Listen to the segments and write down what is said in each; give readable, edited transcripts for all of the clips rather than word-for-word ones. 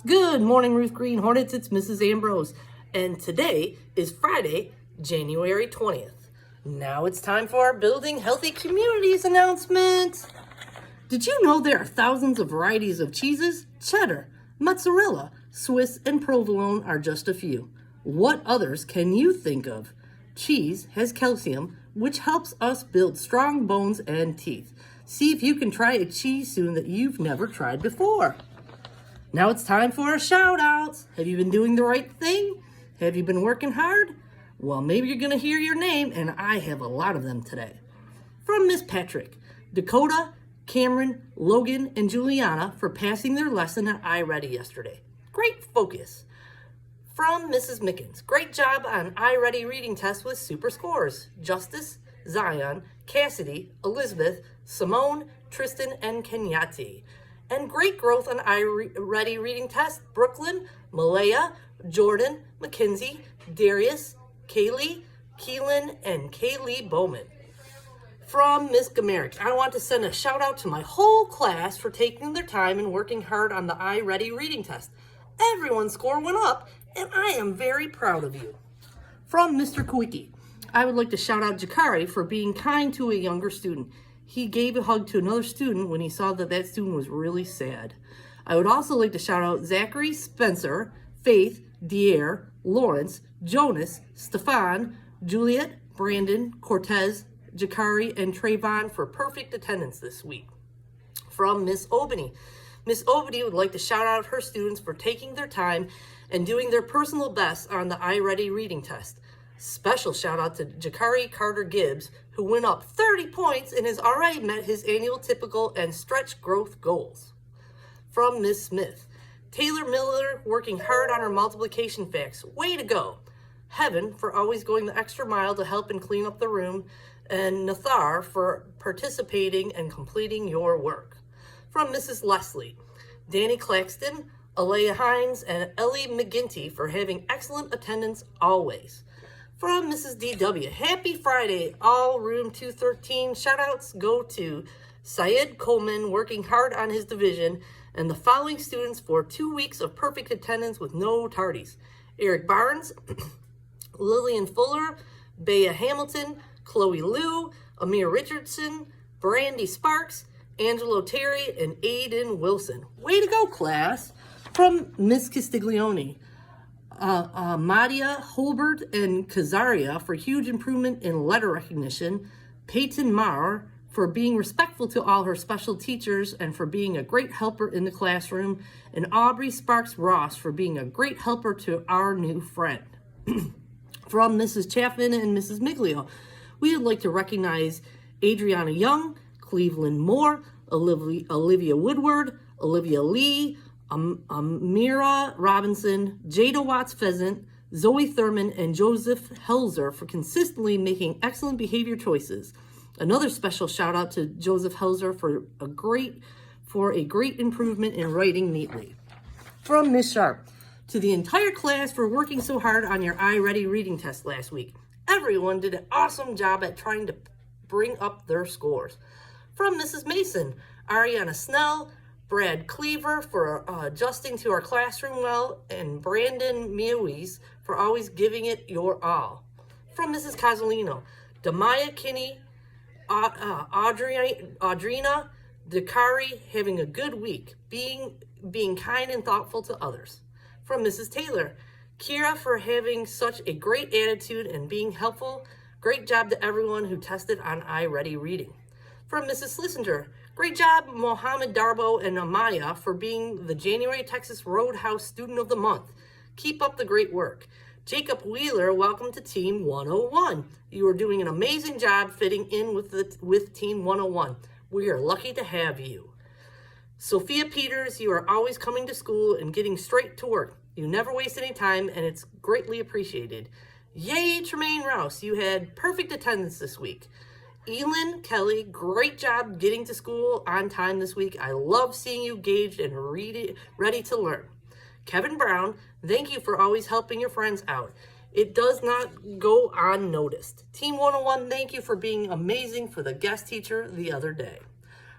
Good morning, Ruth Green Hornets. It's Mrs. Ambrose, and today is Friday, January 20th. Now it's time for our Building Healthy Communities announcement. Did you know there are thousands of varieties of cheeses? Cheddar, mozzarella, Swiss, and provolone are just a few. What others can you think of? Cheese has calcium, which helps us build strong bones and teeth. See if you can try a cheese soon that you've never tried before. Now it's time for our shout outs. Have you been doing the right thing? Have you been working hard? Well, maybe you're going to hear your name, and I have a lot of them today. From Miss Patrick, Dakota, Cameron, Logan, and Juliana for passing their lesson at iReady yesterday. Great focus. From Mrs. Mickens, great job on iReady reading test with super scores. Justice, Zion, Cassidy, Elizabeth, Simone, Tristan, and Kenyati. And great growth on iReady reading test, Brooklyn, Malaya, Jordan, Mackenzie, Darius, Kaylee, Keelan, and Kaylee Bowman. From Miss Gamerick, I want to send a shout out to my whole class for taking their time and working hard on the iReady reading test. Everyone's score went up, and I am very proud of you. From Mr. Kowicki, I would like to shout out Jakari for being kind to a younger student. He gave a hug to another student when he saw that student was really sad. I would also like to shout out Zachary, Spencer, Faith, Dier, Lawrence, Jonas, Stefan, Juliet, Brandon, Cortez, Jakari, and Trayvon for perfect attendance this week. From Miss Obany. Miss Obany would like to shout out her students for taking their time and doing their personal best on the iReady reading test. Special shout out to Jakari Carter Gibbs, who went up 30 points and has already met his annual typical and stretch growth goals. From Miss Smith, Taylor Miller working hard on her multiplication facts. Way to go. Heaven for always going the extra mile to help and clean up the room, and Nathar for participating and completing your work. From Mrs. Leslie, Danny Claxton, Alea Hines, and Ellie McGinty for having excellent attendance always. From Mrs. DW, happy Friday, all room 213. Shoutouts go to Syed Coleman working hard on his division and the following students for 2 weeks of perfect attendance with no tardies. Eric Barnes, Lillian Fuller, Bea Hamilton, Chloe Liu, Amir Richardson, Brandy Sparks, Angelo Terry, and Aiden Wilson. Way to go, class. From Miss Castiglione, Madia Holbert and Kazaria for huge improvement in letter recognition, Peyton Marr for being respectful to all her special teachers and for being a great helper in the classroom, and Aubrey Sparks Ross for being a great helper to our new friend. From Mrs. Chaffin and Mrs. Miglio, we would like to recognize Adriana Young, Cleveland Moore, Olivia Woodward, Olivia Lee, Amira Robinson, Jada Watts Pheasant, Zoe Thurman, and Joseph Helzer for consistently making excellent behavior choices. Another special shout out to Joseph Helzer for a great improvement in writing neatly. From Miss Sharp, to the entire class for working so hard on your iReady reading test last week. Everyone did an awesome job at trying to bring up their scores. From Mrs. Mason, Ariana Snell, Brad Cleaver for adjusting to our classroom well, and Brandon Mewes for always giving it your all. From Mrs. Casolino, Damaya Kinney, Audrina Dakari having a good week, being kind and thoughtful to others. From Mrs. Taylor, Kira for having such a great attitude and being helpful. Great job to everyone who tested on iReady reading. From Mrs. Slissinger, great job Mohammed Darbo and Amaya for being the January Texas Roadhouse Student of the Month. Keep up the great work. Jacob Wheeler, welcome to Team 101. You are doing an amazing job fitting in with Team 101. We are lucky to have you. Sophia Peters, you are always coming to school and getting straight to work. You never waste any time, and it's greatly appreciated. Yay, Tremaine Rouse, you had perfect attendance this week. Elin Kelly, great job getting to school on time this week. I love seeing you engaged and ready to learn. Kevin Brown, thank you for always helping your friends out. It does not go unnoticed. Team 101, thank you for being amazing for the guest teacher the other day.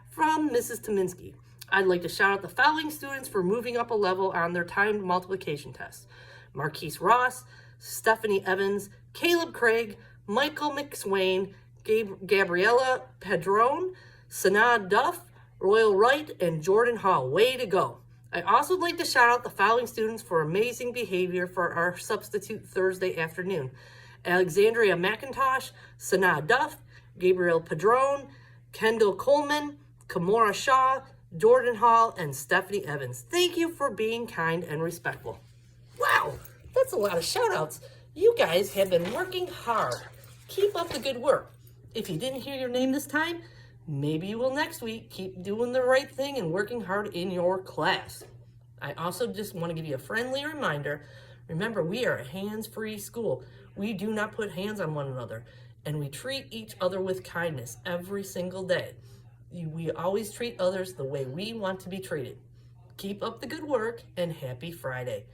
From Mrs. Tominski, I'd like to shout out the following students for moving up a level on their timed multiplication test: Marquise Ross, Stephanie Evans, Caleb Craig, Michael McSwain, Gabriella Padron, Sanaa Duff, Royal Wright, and Jordan Hall. Way to go. I also would like to shout out the following students for amazing behavior for our substitute Thursday afternoon: Alexandria McIntosh, Sanaa Duff, Gabriel Padron, Kendall Coleman, Kamora Shaw, Jordan Hall, and Stephanie Evans. Thank you for being kind and respectful. Wow, that's a lot of shout outs. You guys have been working hard. Keep up the good work. If you didn't hear your name this time, maybe you will next week. Keep doing the right thing and working hard in your class. I also just want to give you a friendly reminder. Remember, we are a hands-free school. We do not put hands on one another, and we treat each other with kindness every single day. We always treat others the way we want to be treated. Keep up the good work, and happy Friday.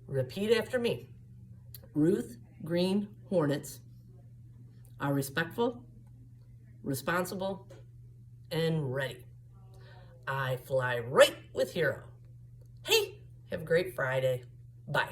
Repeat after me. Ruth Green Hornets are respectful, responsible, and ready. I fly right with Hero. Hey, have a great Friday. Bye.